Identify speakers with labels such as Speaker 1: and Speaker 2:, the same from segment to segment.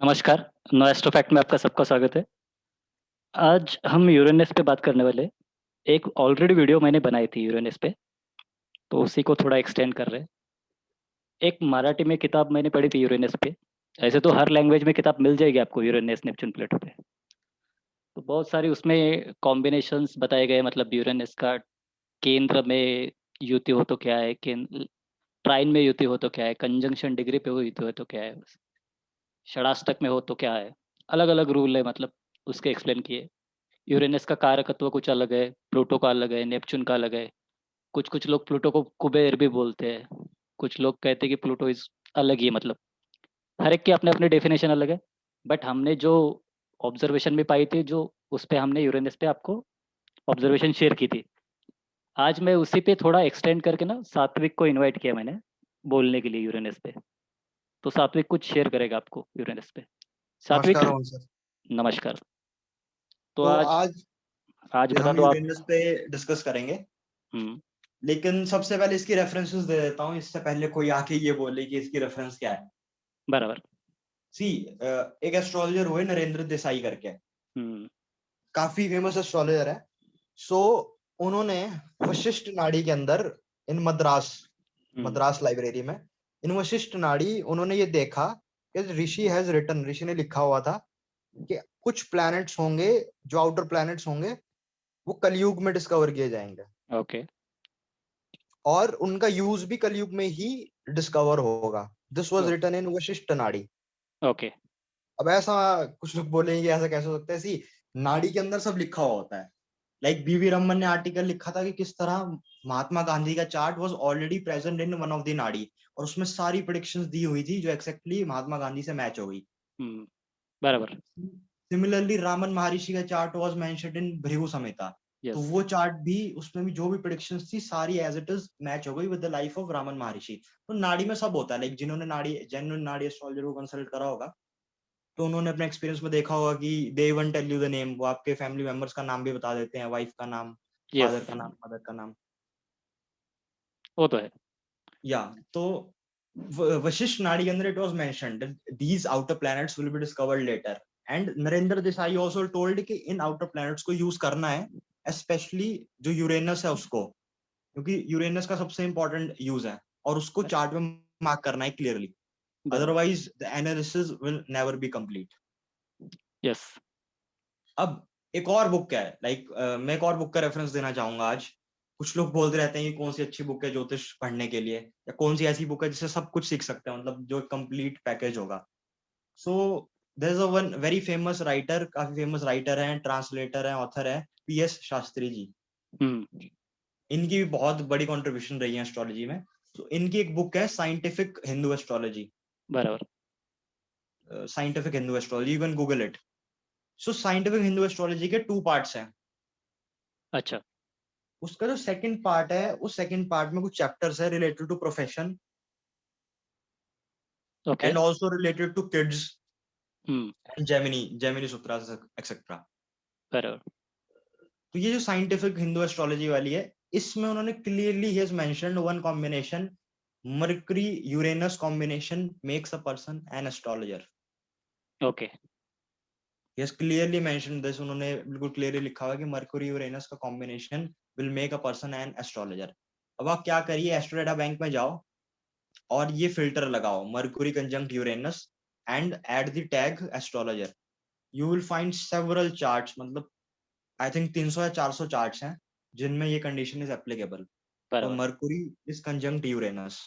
Speaker 1: नमस्कार, no astro fact में आपका सबका स्वागत है। आज हम यूरेनस पे बात करने वाले हैं। एक ऑलरेडी वीडियो मैंने बनाई थी यूरेनस पे, तो उसी को थोड़ा एक्सटेंड कर रहे हैं। एक मराठी में किताब मैंने पढ़ी थी यूरेनस पे। ऐसे तो हर लैंग्वेज में किताब मिल जाएगी आपको यूरेनस नेपच्यून प्लेटो पे। तो बहुत सारी उसमें कॉम्बिनेशंस बताए गए, मतलब यूरेनस का केंद्र में युति हो तो क्या है, ट्राइन में युति हो तो क्या है, कंजंक्शन डिग्री पे हो युति हो तो क्या है, षडाष्टक में हो तो क्या है। अलग अलग रूल है, मतलब उसके एक्सप्लेन किए। यूरेनस का कारकत्व कुछ अलग है, प्लूटो का अलग है, नेपच्यून का अलग है। कुछ कुछ लोग प्लूटो को कुबेर भी बोलते हैं। कुछ लोग कहते हैं कि प्लूटो इज अलग ही है, मतलब हर एक की अपने अपने डेफिनेशन अलग है। बट हमने जो ऑब्जर्वेशन में पाई थी, जो उस पे हमने यूरेनस पे आपको ऑब्जर्वेशन शेयर की थी। आज मैं उसी पे थोड़ा एक्सटेंड करके ना सात्विक को इनवाइट किया मैंने बोलने के लिए यूरेनस पे। तो सात्विक कुछ शेयर करेगा आपको यूरेनस पे। सात्विक,
Speaker 2: नमस्कार रोहन सर।
Speaker 1: नमस्कार। तो
Speaker 2: तो
Speaker 1: आज
Speaker 2: आज
Speaker 1: आज बता
Speaker 2: हम
Speaker 1: दो आप।
Speaker 2: यूरेनस पे डिस्कस करेंगे,
Speaker 1: हम्म।
Speaker 2: लेकिन सबसे पहले इसकी रेफरेंसेस दे देता हूँ, इससे पहले कोई आके ये बोले कि इसकी रेफरेंस क्या है।
Speaker 1: बराबर।
Speaker 2: सी एक एस्ट्रोलॉजर हुए नरेंद्र देसाई करके,
Speaker 1: हम्म।
Speaker 2: काफी फेमस एस्ट्रोलॉजर है। सो उन्होंने वशिष्ठ नाड़ी के अंदर इन मद्रास
Speaker 1: हम्म।
Speaker 2: मद्रास लाइब्रेरी में इन वशिष्ठ नाड़ी उन्होंने ये देखा कि ऋषि ने लिखा हुआ था कि कुछ प्लैनेट्स होंगे, जो आउटर प्लैनेट्स होंगे वो कलयुग में डिस्कवर किए जाएंगे,
Speaker 1: ओके।
Speaker 2: और उनका यूज भी कलयुग में ही डिस्कवर होगा। This was
Speaker 1: oh,
Speaker 2: written in Vashishtha Nadi.
Speaker 1: Okay.
Speaker 2: अब ऐसा कुछ लोग बोलेंगे ऐसा कैसे हो सकता है, सी नाड़ी के अंदर सब लिखा हुआ होता है। लाइक बीवी रमन ने आर्टिकल लिखा था कि किस तरह महात्मा गांधी का chart was already present in one of the नाड़ी, और उसमें सारी प्रेडिक्शंस दी हुई थी जो एक्जैक्टली महात्मा गांधी से मैच हो गई।
Speaker 1: हम्म। बराबर।
Speaker 2: सिमिलरली रामन महर्षि का chart was mentioned in Bhrigu Samhita. तो
Speaker 1: यस।
Speaker 2: वो चार्ट भी, उसमें भी जो भी प्रेडिक्शंस थी सारी एज इट इज मैच हो गई with the life of Raman महर्षि। तो नाड़ी में सब होता है, लाइक जिन्होंने नाड़ी जेन्युइन नाड़ी एस्ट्रोलॉजर को कंसल्ट करा होगा, तो उन्होंने अपने एक्सपीरियंस में देखा होगा कि they even tell you the name, वो आपके फैमिली मेंबर्स का नाम भी बता देते हैं, वाइफ का नाम,
Speaker 1: यस।
Speaker 2: फादर का नाम, मदर का नाम।
Speaker 1: वो तो है।
Speaker 2: या तो वशिष्ठ नाड़ी के अंदर it was mentioned these outer planets will be discovered letter, and Narendra Desai also told कि इन आउटर प्लैनेट्स को यूज करना है, स्पेशली जो यूरेनस है उसको, क्योंकि यूरेनस का सबसे इंपॉर्टेंट यूज है, और उसको चार्ट में मार्क करना है क्लियरली,
Speaker 1: बराबर।
Speaker 2: Otherwise the analysis will never be complete.
Speaker 1: Yes.
Speaker 2: अब एक और बुक है, मैं एक और बुक का रेफरेंस देना चाहूंगा आज। कुछ लोग बोलते रहते हैं कि कौन सी अच्छी बुक है ज्योतिष पढ़ने के लिए, या कौन सी ऐसी बुक है जिससे सब कुछ सीख सकते हैं, मतलब जो कंप्लीट पैकेज होगा। So there is a one very famous writer, काफी फेमस राइटर हैं, ट्रांसलेटर हैं, ऑथर है, पीएस शास्त्री जी।
Speaker 1: हम्म।
Speaker 2: इनकी भी बहुत बड़ी कंट्रीब्यूशन रही है एस्ट्रोलॉजी में। तो इनकी एक बुक है साइंटिफिक हिंदू एस्ट्रोलॉजी,
Speaker 1: बराबर।
Speaker 2: Scientific Hindu astrology, you can Google it. So scientific Hindu astrology के टू पार्ट्स हैं।
Speaker 1: अच्छा।
Speaker 2: उसका जो सेकंड पार्ट है, उस सेकंड पार्ट में कुछ चैप्टर्स है related to profession,
Speaker 1: okay.
Speaker 2: And also related to kids,
Speaker 1: hmm.
Speaker 2: And Jaimini Jaimini Sutra etcetera.
Speaker 1: बराबर।
Speaker 2: तो ये जो साइंटिफिक हिंदू एस्ट्रोलॉजी वाली है, इसमें उन्होंने clearly he has mentioned one combination, mercury Uranus combination makes a person an astrologer.
Speaker 1: Okay.
Speaker 2: He has clearly mentioned this, उन्होंने बिल्कुल क्लियरली लिखा हुआ है कि मर्करी यूरेनस का combination will make a person an astrologer. अब आप क्या करिए, एस्ट्रोडेटा बैंक में जाओ और ये फिल्टर लगाओ, Mercury conjunct Uranus, and at the tag astrologer, you will find several charts, मतलब आई थिंक 300 या 400 चार्ट्स हैं जिनमें ये कंडीशन इज एप्लीकेबल फॉर
Speaker 1: बराबर।
Speaker 2: Mercury is conjunct Uranus.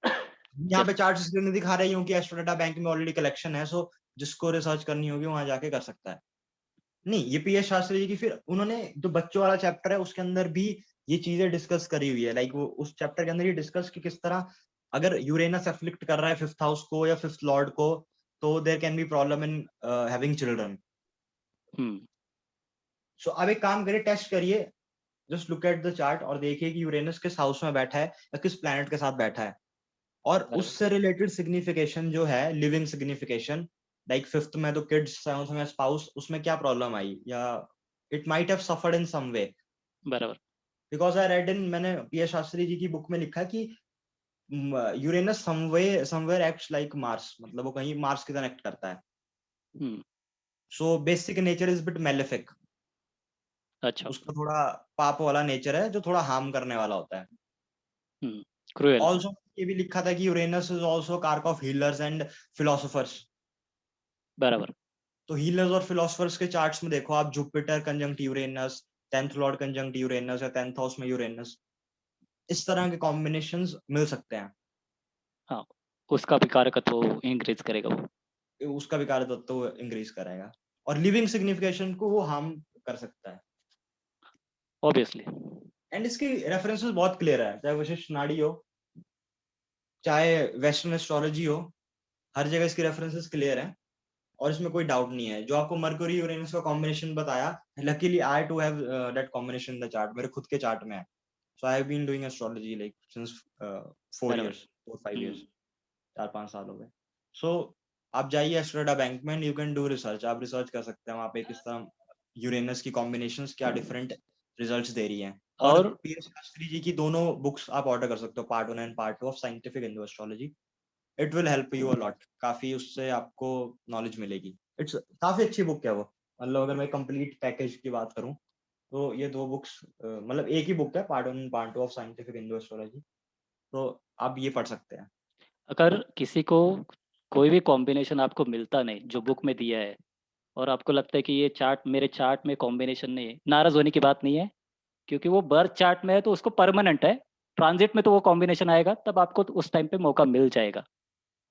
Speaker 2: यहाँ
Speaker 1: यस।
Speaker 2: पे चार्ट्स इसलिए नहीं दिखा रही हूँ कि एस्ट्रोडेटा बैंक में ऑलरेडी कलेक्शन है, सो जिसको रिसर्च करनी होगी वहां जाके कर सकता है। नहीं, ये पीएस शास्त्री जी की, फिर उन्होंने जो बच्चों वाला चैप्टर है उसके अंदर भी ये चीजें डिस्कस करी हुई है। लाइक वो उस चैप्टर के अंदर ये डिस्कस कि किस तरह अगर यूरेनस एफ्लिक्ट कर रहा है फिफ्थ हाउस को या फिफ्थ लॉर्ड को, तो there can be problem in having children.
Speaker 1: Hmm.
Speaker 2: So अब एक काम करिए, टेस्ट करिए, just look at the chart और देखिए कि यूरेनस किस हाउस में बैठा है या किस प्लैनेट के साथ बैठा है, और
Speaker 1: बराबर।
Speaker 2: उससे रिलेटेड सिग्निफिकेशन जो है, लिविंग सिग्निफिकेशन, लाइक फिफ्थ में तो किड्स, सेवंथ में स्पाउस, उसमें क्या प्रॉब्लम आई, या इट माइट हैव सफर्ड इन सम वे।
Speaker 1: बराबर।
Speaker 2: बिकॉज आई रेड इन, मैंने पीएस शास्त्री जी की बुक में लिखा कि Uranus somewhere acts like Mars, मतलब वो कहीं मार्स की तरह एक्ट करता है।
Speaker 1: Hmm,
Speaker 2: so basic nature is bit malefic,
Speaker 1: अच्छा।
Speaker 2: उसका थोड़ा पाप वाला नेचर है जो थोड़ा हार्म करने वाला होता है।
Speaker 1: क्रूएल।
Speaker 2: ऑल्सो ये भी लिखा था कि यूरेनस इज ऑल्सो कारक ऑफ हीलर्स एंड फिलोसोफर्स।
Speaker 1: बराबर।
Speaker 2: तो हीलर्स और फिलोसफर्स के चार्ट्स में देखो आप, Jupiter conjunct Uranus, 10th Lord conjunct Uranus या 10th हाउस में यूरेनस, इस तरह के कॉम्बिनेशंस मिल सकते हैं।
Speaker 1: हाँ, उसका भी कारकत्व इंक्रीज करेगा वो।
Speaker 2: उसका भी कार्य तत्व इंक्रीज करेगा और लिविंग सिग्निफिकेशन को वो हार्म कर सकता है।
Speaker 1: ऑब्वियसली।
Speaker 2: एंड इसकी रेफरेंसेस बहुत क्लियर है, चाहे वशिष्ठ नाड़ी हो, चाहे वेस्टर्न एस्ट्रोलॉजी हो, हर जगह इसकी रेफरेंसेस क्लियर है और इसमें कोई डाउट नहीं है। जो आपको मरकरी यूरेनस का कॉम्बिनेशन बताया, luckily I to have that combination in the chart, मेरे खुद के चार्ट में है। So I have been doing astrology like since 4
Speaker 1: बराबर।
Speaker 2: इयर्स, 4-5
Speaker 1: हम्म।
Speaker 2: इयर्स, 4-5 साल हो गए। सो आप जाइए एस्ट्रोडा बैंक में, यू कैन डू रिसर्च, आप रिसर्च कर सकते हैं वहाँ पे किस तरह यूरेनस की कॉम्बिनेशंस क्या डिफरेंट रिजल्ट्स दे रही हैं। और
Speaker 1: और
Speaker 2: पीएस शास्त्री जी की दोनों बुक्स आप ऑर्डर कर सकते हो, part 1 and part 2 of scientific Hindu astrology. It will help you a lot, काफी उससे आपको नॉलेज मिलेगी। इट्स काफी अच्छी बुक है वो। मतलब अगर मैं कंप्लीट पैकेज की बात करूं तो ये दो बुक्स, मतलब एक ही बुक है, part 1 part 2 of scientific Hindu astrology, तो आप ये पढ़ सकते हैं।
Speaker 1: अगर किसी को कोई भी कॉम्बिनेशन आपको मिलता नहीं जो बुक में दिया है, और आपको लगता है कि ये चार्ट मेरे चार्ट में कॉम्बिनेशन नहीं है, नाराज होने की बात नहीं है, क्योंकि वो बर्थ चार्ट में है तो उसको परमानेंट है। ट्रांजिट में तो वो कॉम्बिनेशन आएगा, तब आपको तो उस टाइम पे मौका मिल जाएगा।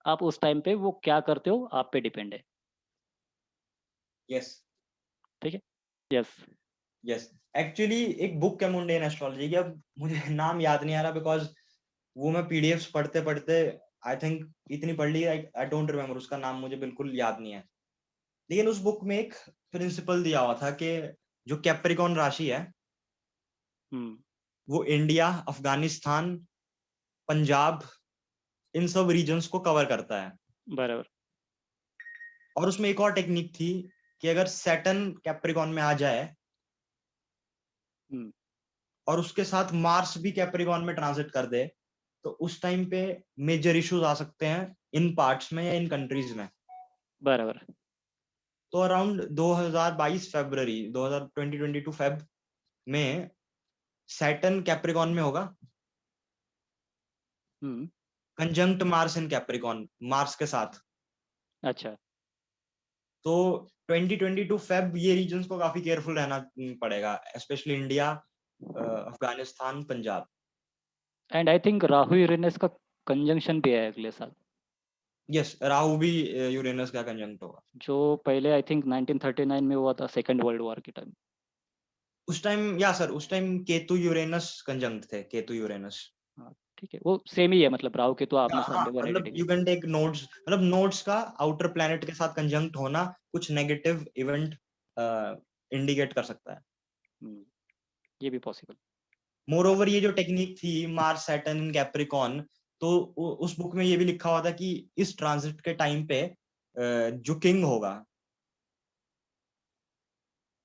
Speaker 1: आप उस टाइम पे वो क्या करते हो आप पे डिपेंड है।
Speaker 2: यस,
Speaker 1: ठीक है। यस।
Speaker 2: यस। एक्चुअली एक बुक है मुंडेन एस्ट्रोलॉजी की, अब मुझे नाम याद नहीं आ रहा बिकॉज वो मैं पीडीएफ्स पढ़ते पढ़ते आई थिंक इतनी पढ़ ली, आई डोंट रिमेम्बर, उसका नाम मुझे बिल्कुल याद नहीं है। लेकिन उस बुक में एक प्रिंसिपल दिया हुआ था कि जो कैप्रिकॉन राशि है
Speaker 1: हम्म।
Speaker 2: वो इंडिया, अफगानिस्तान, पंजाब, इन सब रीजन्स को कवर करता है।
Speaker 1: बराबर।
Speaker 2: और उसमें एक और टेक्निक थी कि अगर सैटर्न कैप्रिकॉन में आ जाए
Speaker 1: हम्म।
Speaker 2: और उसके साथ मार्स भी कैप्रिकॉन में ट्रांजिट कर दे, तो उस टाइम पे मेजर इश्यूज आ सकते हैं इन पार्ट्स में या इन कंट्रीज में।
Speaker 1: बराबर।
Speaker 2: तो अराउंड 2022 फरवरी 2022 फेब में सैटर्न कैप्रिकॉन में होगा,
Speaker 1: हम्म।
Speaker 2: कंजंक्ट मार्स इन कैप्रिकॉन, मार्स के साथ।
Speaker 1: अच्छा।
Speaker 2: तो 2022 फेब ये रीजन्स को काफी केयरफुल रहना पड़ेगा, specially India, Afghanistan, Punjab.
Speaker 1: And I think Rahu Uranus का कंजंक्शन भी है अगले साल,
Speaker 2: यस, राहु भी यूरेनस का कंजंक्ट होगा।
Speaker 1: जो पहले आई थिंक 1939 में हुआ था, सेकेंड वर्ल्ड वॉर के टाइम।
Speaker 2: उस टाइम, या सर, उस टाइम केतु यूरेनस कंजंक्ट थे, केतु यूरेनस।
Speaker 1: हाँ, ठीक है, वो सेम ही है, मतलब राहु के तो
Speaker 2: या
Speaker 1: आपने
Speaker 2: हाँ,
Speaker 1: सामने 180
Speaker 2: मतलब
Speaker 1: degree.
Speaker 2: You can take nodes, मतलब नोड्स का आउटर प्लैनेट के साथ कंजंक्ट होना कुछ नेगेटिव इवेंट इंडिकेट कर सकता है।
Speaker 1: ये भी पॉसिबल।
Speaker 2: मोर ओवर ये जो टेक्निक थी मार्स सैटर्न इन कैप्रिकॉन, तो उस बुक में ये भी लिखा हुआ था कि इस ट्रांजिट के टाइम पे जो किंग होगा,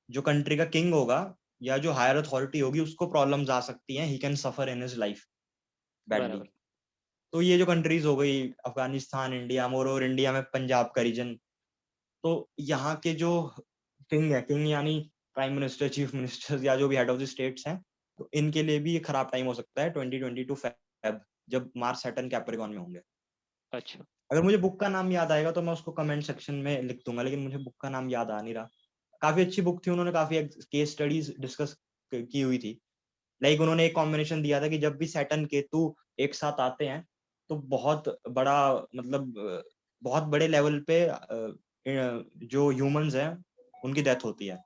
Speaker 2: जो कंट्री का किंग होगा या जो हायर अथॉरिटी होगी, उसको प्रॉब्लम्स आ सकती हैं, he can suffer in his life badly.
Speaker 1: बराबर।
Speaker 2: तो ये जो कंट्रीज हो गई, Afghanistan, India, more over India में पंजाब का रीजन, तो यहाँ के जो किंग है, किंग यानी प्राइम मिनिस्टर, चीफ मिनिस्टर या जो भी हेड ऑफ द स्टेट्स हैं, तो इनके लिए भी ये खराब टाइम हो सकता है 2022 फेब, जब मार्स सैटर्न कैप्रिकॉन में होंगे।
Speaker 1: अच्छा।
Speaker 2: अगर मुझे बुक का नाम याद आएगा तो मैं उसको कमेंट सेक्शन में लिख दूंगा, लेकिन मुझे बुक का नाम याद आ नहीं रहा। काफी अच्छी बुक थी, उन्होंने काफी केस स्टडीज डिस्कस की हुई थी। लाइक उन्होंने एक कॉम्बिनेशन दिया था कि जब भी सैटर्न केतु एक साथ आते हैं तो बहुत बड़ा, मतलब बहुत बड़े लेवल पे जो ह्यूमंस हैं उनकी डेथ होती है।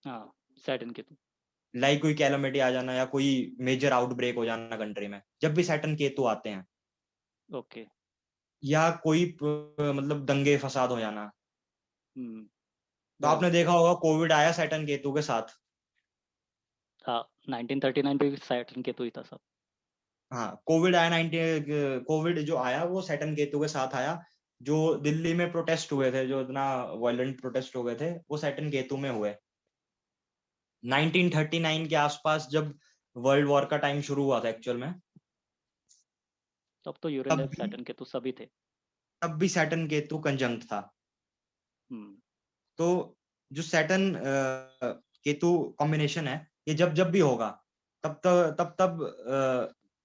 Speaker 1: हाँ, सैटर्न के तो।
Speaker 2: लाइक कोई कैलामिटी आ जाना या कोई मेजर आउटब्रेक हो जाना कंट्री में, जब भी सैटर्न केतु आते हैं,
Speaker 1: ओके।
Speaker 2: या कोई मतलब दंगे फसाद हो जाना। तो
Speaker 1: बराबर।
Speaker 2: आपने देखा होगा कोविड आया सैटर्न केतु के साथ।
Speaker 1: हाँ, 1939 पे भी सैटर्न के तो ही था सब।
Speaker 2: हाँ, कोविड आया 90, कोविड जो आया वो सैटर्न केतु के साथ आया। जो दिल्ली में प्रोटेस्ट हुए थे, जो इतना वायलेंट प्रोटेस्ट हो गए थे, वो सैटर्न केतु में हुए 1939 के आसपास, जब वर्ल्ड वॉर का टाइम शुरू हुआ था एक्चुअल में।
Speaker 1: तब तो
Speaker 2: तब
Speaker 1: यूरेनस
Speaker 2: भी
Speaker 1: सैटर्न केतु सभी थे।
Speaker 2: तब भी सैटर्न केतु कंजंक्ट था।
Speaker 1: हम्म।
Speaker 2: तो जो सैटर्न केतु कॉम्बिनेशन है, ये जब जब भी होगा तब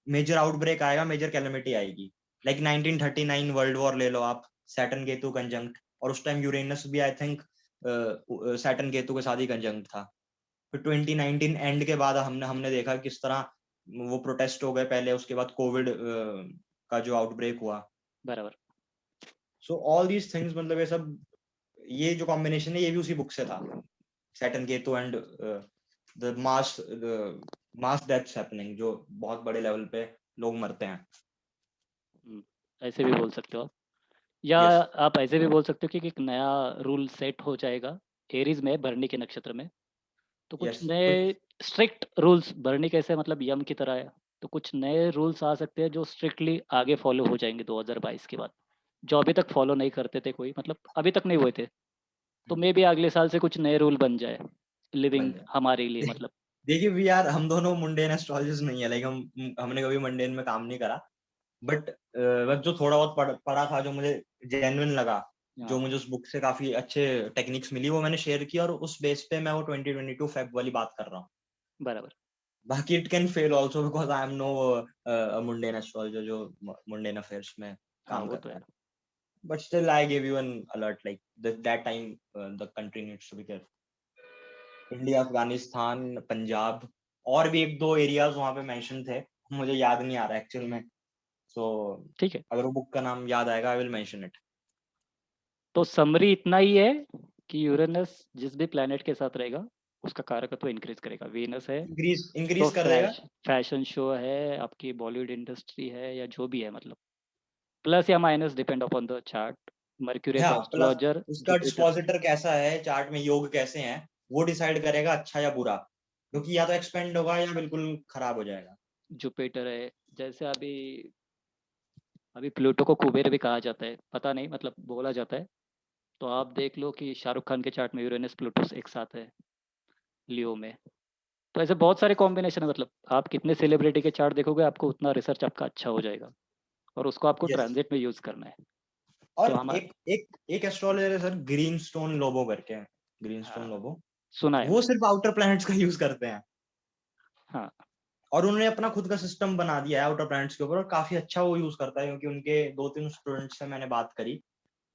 Speaker 2: मेजर आउटब्रेक आएगा, मेजर कैलेमिटी आएगी। लाइक 1939 वर्ल्ड वॉर ले लो आप, सैटर्न केतु कंजंक्ट, और उस टाइम यूरेनस भी आई थिंक सैटर्न केतु के साथ ही कंजंक्ट था। फिर 2019 एंड के बाद हमने हमने देखा किस तरह वो प्रोटेस्ट हो गए पहले, उसके बाद कोविड का जो आउटब्रेक हुआ।
Speaker 1: बराबर।
Speaker 2: सो ऑल दीज थिंग्स, मतलब ये सब, ये जो कॉम्बिनेशन है ये भी उसी बुक से था, Saturn Ketu and the mass deaths happening, जो बहुत बड़े लेवल पे लोग मरते हैं।
Speaker 1: हम्म, ऐसे भी बोल सकते हो आप, या
Speaker 2: यस,
Speaker 1: आप ऐसे भी बोल सकते हो कि एक नया रूल सेट हो जाएगा एरीज में, भरणी के नक्षत्र में। तो कुछ
Speaker 2: यस,
Speaker 1: नए
Speaker 2: कुछ
Speaker 1: स्ट्रिक्ट रूल्स, भरणी कैसे मतलब यम की तरह है, तो कुछ नए रूल्स आ सकते हैं जो स्ट्रिक्टली आगे फॉलो हो जाएंगे 2022 के बाद, जो अभी तक फॉलो नहीं करते थे कोई, मतलब अभी तक नहीं हुए थे। तो मे भी अगले साल से कुछ नए रूल बन जाए
Speaker 2: बन
Speaker 1: लिविंग
Speaker 2: जाए।
Speaker 1: हमारे लिए,
Speaker 2: देख-
Speaker 1: मतलब।
Speaker 2: देखिए वी आर, हम दोनों मुंडेन एस्ट्रोलॉजर्स नहीं है, लाइक हमने कभी मुंडेन में काम नहीं करा, बट बस जो थोड़ा बहुत पढ़ा था, जो मुझे जेन्युइन लगा, जो
Speaker 1: हाँ,
Speaker 2: मुझे उस बुक से काफी अच्छे टेक्निक्स मिली, वो मैंने शेयर किया, और उस बेस पे मैं वो 2022 फेब वाली बात कर रहा हूँ।
Speaker 1: बराबर।
Speaker 2: बाकी it can fail also, because I am no mundane astrologer जो मुंडेन अफेयर्स में
Speaker 1: हाँ,
Speaker 2: काम
Speaker 1: वो तो
Speaker 2: करता
Speaker 1: है।
Speaker 2: है। But still I give you an alert, like that time the country needs to be careful. India, Afghanistan, Punjab, और भी एक दो एरियाज वहां पे मेंशन थे, मुझे याद नहीं आ रहा एक्चुअल में। सो
Speaker 1: ठीक है,
Speaker 2: अगर वो बुक का नाम याद आएगा आई विल मेंशन इट।
Speaker 1: तो समरी इतना ही है कि यूरेनस जिस भी प्लैनेट के साथ रहेगा उसका कारकत्व इंक्रीज करेगा। वीनस है तो
Speaker 2: इंक्रीज कर देगा।
Speaker 1: फैशन शो है, आपकी बॉलीवुड इंडस्ट्री है, या जो भी है, मतलब प्लस या minus depend upon the chart. Mercury
Speaker 2: हाँ,
Speaker 1: का
Speaker 2: प्लस
Speaker 1: एस्ट्रोलॉजर
Speaker 2: उसका
Speaker 1: जुपिटर।
Speaker 2: डिस्पोजिटर कैसा है, चार्ट में योग कैसे हैं, वो डिसाइड करेगा अच्छा या बुरा, क्योंकि या तो एक्सपेंड होगा या बिल्कुल खराब हो जाएगा।
Speaker 1: जुपिटर है, जैसे अभी अभी प्लूटो को कुबेर भी कहा जाता है, पता नहीं, मतलब बोला जाता है। तो आप देख लो कि शाहरुख खान के चार्ट में यूरेनस प्लूटो एक साथ है लियो में। तो ऐसे बहुत सारे कॉम्बिनेशन है, मतलब आप कितने सेलिब्रिटी के चार्ट देखोगे आपको उतना रिसर्च आपका अच्छा हो जाएगा, और उसको आपको
Speaker 2: यस।
Speaker 1: ट्रांजिट में यूज करना है।
Speaker 2: और
Speaker 1: तो हमारा,
Speaker 2: एक एक एक एस्ट्रोलॉजर है सर, ग्रीन स्टोन लोबो करके है, ग्रीन स्टोन
Speaker 1: हाँ,
Speaker 2: लोबो।
Speaker 1: सुना है
Speaker 2: वो
Speaker 1: मैंने।
Speaker 2: सिर्फ आउटर प्लैनेट्स का यूज करते हैं,
Speaker 1: हाँ,
Speaker 2: और उन्होंने अपना खुद का सिस्टम बना दिया है आउटर प्लैनेट्स के ऊपर, और काफी अच्छा वो यूज करता है, क्योंकि उनके दो तीन स्टूडेंट्स से मैंने बात करी,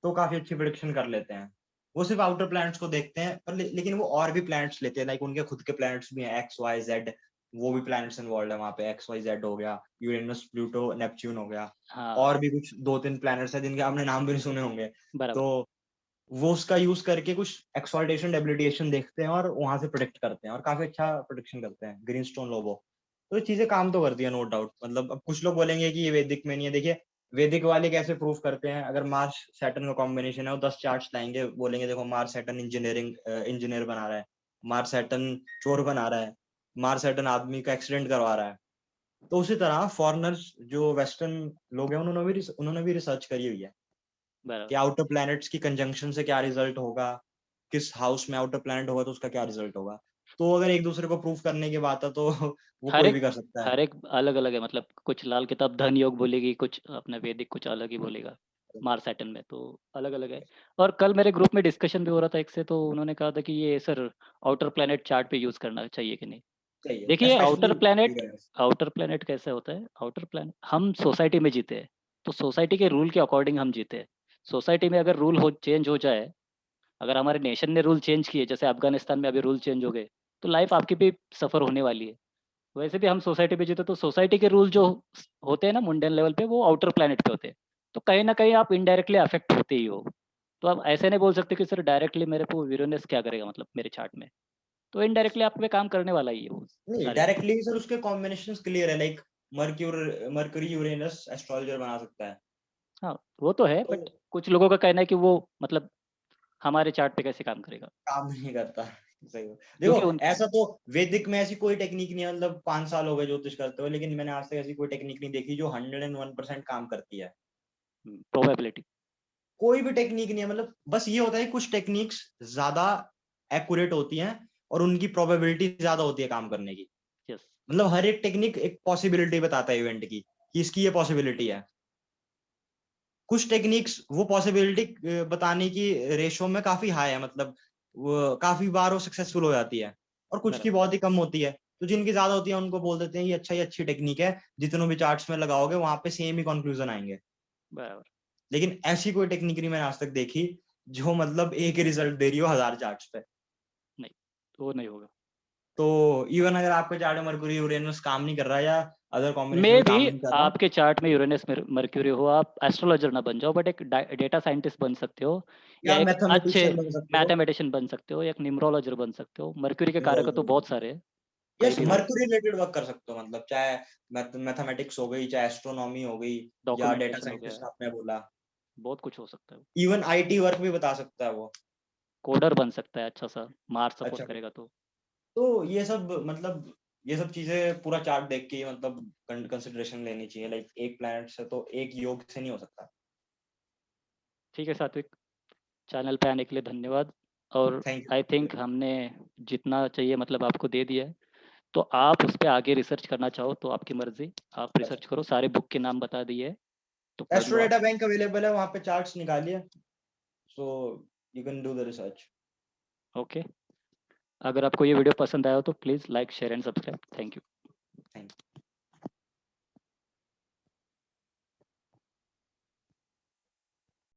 Speaker 2: तो काफी अच्छी प्रिडिक्शन कर लेते हैं। वो सिर्फ आउटर प्लैनेट्स को देखते हैं, पर लेकिन वो और भी प्लैनेट्स लेते हैं, लाइक उनके खुद के प्लैनेट्स भी हैं, एक्स वाई जेड, वो भी प्लैनेट्स इन्वॉल्व है वहां पे, एक्स वाई जेड हो गया, यूरेनस प्लूटो नेपच्यून हो गया,
Speaker 1: हाँ,
Speaker 2: और भी कुछ दो तीन प्लैनेट्स हैं जिनके आपने नाम भी नहीं सुने होंगे।
Speaker 1: बराबर।
Speaker 2: तो वो उसका यूज करके कुछ एक्सॉल्टेशन डेबिलिटेशन देखते हैं, और वहां से प्रोडिक्ट करते हैं, और काफी अच्छा प्रोडिक्शन करते हैं ग्रीन स्टोन लोबो। तो ये चीजें काम तो करती है, नो डाउट। मतलब अब कुछ लोग बोलेंगे कि ये वैदिक में नहीं है, देखिए वैदिक वाले कैसे प्रूफ करते हैं, अगर मार्स सैटर्न का कॉम्बिनेशन है, वो 10 चार्ट्स लाएंगे, बोलेंगे देखो मार्स सैटर्न इंजीनियर बना रहा है, मार्स सैटर्न चोर बना रहा है, मार्स सैटर्न आदमी का एक्सीडेंट करवा रहा है। तो उसी तरह फॉरेनर्स जो वेस्टर्न लोग हैं, उन्होंने भी रिसर्च करी हुई है कि
Speaker 1: बराबर।
Speaker 2: आउटर प्लैनेट्स की कंजंक्शन से क्या रिजल्ट होगा, किस हाउस में आउटर प्लैनेट होगा तो उसका क्या रिजल्ट होगा। तो अगर एक दूसरे को प्रूफ करने की बात है तो वो
Speaker 1: हर
Speaker 2: कोई
Speaker 1: एक
Speaker 2: भी कर सकता है।
Speaker 1: हर एक अलग अलग है, मतलब कुछ लाल किताब धन योग बोलेगी, कुछ अपना वैदिक कुछ अलग ही बोलेगा। मार्स सैटर्न में तो अलग अलग है। और कल मेरे ग्रुप में डिस्कशन भी हो रहा था एक से, तो उन्होंने कहा था कि ये सर आउटर प्लैनेट चार्ट पे यूज करना चाहिए कि नहीं।
Speaker 2: चाहिए,
Speaker 1: देखिए,
Speaker 2: स्पेशली।
Speaker 1: आउटर प्लैनेट कैसे होता है, आउटर प्लैनेट हम सोसाइटी में जीते हैं, तो सोसाइटी के रूल के अकॉर्डिंग हम जीते हैं। सोसाइटी में अगर रूल हो चेंज हो जाए, अगर हमारे नेशन ने रूल चेंज किए, जैसे अफगानिस्तान में अभी रूल चेंज हो गए, तो लाइफ आपकी भी सफ़र होने वाली है। वैसे भी हम सोसाइटी पे जीते, तो सोसाइटी के रूल जो होते हैं ना मुंडेन लेवल पे, वो आउटर प्लैनेट पे होते हैं। तो कहीं ना कहीं आप इनडायरेक्टली अफेक्ट होते ही हो। तो आप ऐसे नहीं बोल सकते कि सर डायरेक्टली मेरे को यूरेनस क्या करेगा, मतलब मेरे चार्ट में। तो इनडायरेक्टली आप पे काम करने वाला ही है वो
Speaker 2: नहीं,
Speaker 1: सारे।
Speaker 2: डायरेक्टली सर उसके कॉम्बिनेशन क्लियर है, लाइक मर्क्यूरी यूरेनस एस्ट्रोलॉजर बना सकता है।
Speaker 1: हाँ, वो तो है,
Speaker 2: तो
Speaker 1: बट कुछ लोगों का कहना है कि वो मतलब हमारे चार्ट पे कैसे काम करेगा,
Speaker 2: काम नहीं करता। सही हो। देखो,
Speaker 1: क्योंकि उनके
Speaker 2: ऐसा तो वैदिक में ऐसी कोई टेक्निक नहीं है, मतलब 5 साल हो गए ज्योतिष करते हुए, लेकिन मैंने आज तक ऐसी कोई टेक्निक नहीं देखी जो 101% काम करती है।
Speaker 1: प्रोबेबिलिटी।
Speaker 2: कोई भी टेक्निक नहीं है, मतलब बस ये होता है कुछ टेक्निक्स ज्यादा एक्यूरेट होती हैं, और उनकी प्रोबेबिलिटी ज्यादा होती है काम करने की।
Speaker 1: यस।
Speaker 2: मतलब हर एक टेक्निक एक पॉसिबिलिटी बताता है इवेंट की, कि इसकी ये पॉसिबिलिटी है। कुछ टेक्निक्स वो पॉसिबिलिटी बताने की रेशो में काफी हाई है, मतलब वो काफी बार वो सक्सेसफुल हो जाती है, और कुछ की
Speaker 1: बराबर,
Speaker 2: बहुत ही कम होती है। तो जिनकी ज्यादा होती है उनको बोल देते हैं ये अच्छी टेक्निक है, जितनों भी चार्ट्स में लगाओगे वहां पे सेम ही कंक्लूजन आएंगे।
Speaker 1: बराबर।
Speaker 2: लेकिन ऐसी कोई टेक्निक नहीं मैंने आज तक देखी जो मतलब एक ही रिजल्ट दे रही हो 1000 चार्ट्स पे।
Speaker 1: नहीं, वो नहीं होगा।
Speaker 2: तो इवन अगर आपके चार्ट में मरकुरी यूरेनस काम नहीं कर रहा या अदर कॉम्बिनेशन
Speaker 1: मे
Speaker 2: भी
Speaker 1: बी
Speaker 2: काम नहीं कर रहा,
Speaker 1: आपके चार्ट में यूरेनस मर्क्यूरी हो, आप एस्ट्रोलॉजर ना बन जाओ, बट एक डेटा साइंटिस्ट बन सकते हो, या
Speaker 2: या
Speaker 1: एक अच्छे
Speaker 2: मैथमेटिशियन बन सकते हो।
Speaker 1: मैथमेटिशियन बन सकते हो, या एक न्यूमरोलॉजर बन सकते हो। मर्क्यूरी के कारक तो बहुत सारे हैं, कहीं
Speaker 2: यस,
Speaker 1: भी हो,
Speaker 2: मरकुरी रिलेटेड वर्क कर सकते हो, मतलब चाहे मैथमेटिक्स हो गई, चाहे एस्ट्रोनॉमी हो गई, या डेटा
Speaker 1: डॉक्यूमेंटेशन हो गया,
Speaker 2: साइंटिस्ट आपने बोला,
Speaker 1: बहुत कुछ हो सकता है।
Speaker 2: इवन आईटी वर्क भी बता सकता है वो।
Speaker 1: कोडर बन सकता है अच्छा सा, मार्स सपोर्ट
Speaker 2: अच्छा,
Speaker 1: करेगा तो।
Speaker 2: तो ये सब मतलब ये सब चीजें पूरा चार्ट देख के मतलब कंसिडरेशन लेनी चाहिए, लाइक एक प्लैनेट से तो एक योग से नहीं हो सकता।
Speaker 1: ठीक है सात्विक, चैनल पे आने के लिए धन्यवाद। और
Speaker 2: थैंक
Speaker 1: आई
Speaker 2: यू।
Speaker 1: थिंक हमने जितना चाहिए मतलब आपको दे दिया है। तो आप उस पे आगे रिसर्च करना चाहो तो आपकी मर्जी, आप रिसर्च करो, सारे बुक के नाम बता दिए, तो पढ़
Speaker 2: एस्ट्रो
Speaker 1: लो आप।
Speaker 2: डेटा बैंक अवेलेबल है, वहां पे चार्ट्स निकालिए, so you can do the research.
Speaker 1: Okay, अगर आपको ये वीडियो पसंद आया हो तो please like share and subscribe. Thank you.
Speaker 2: Thank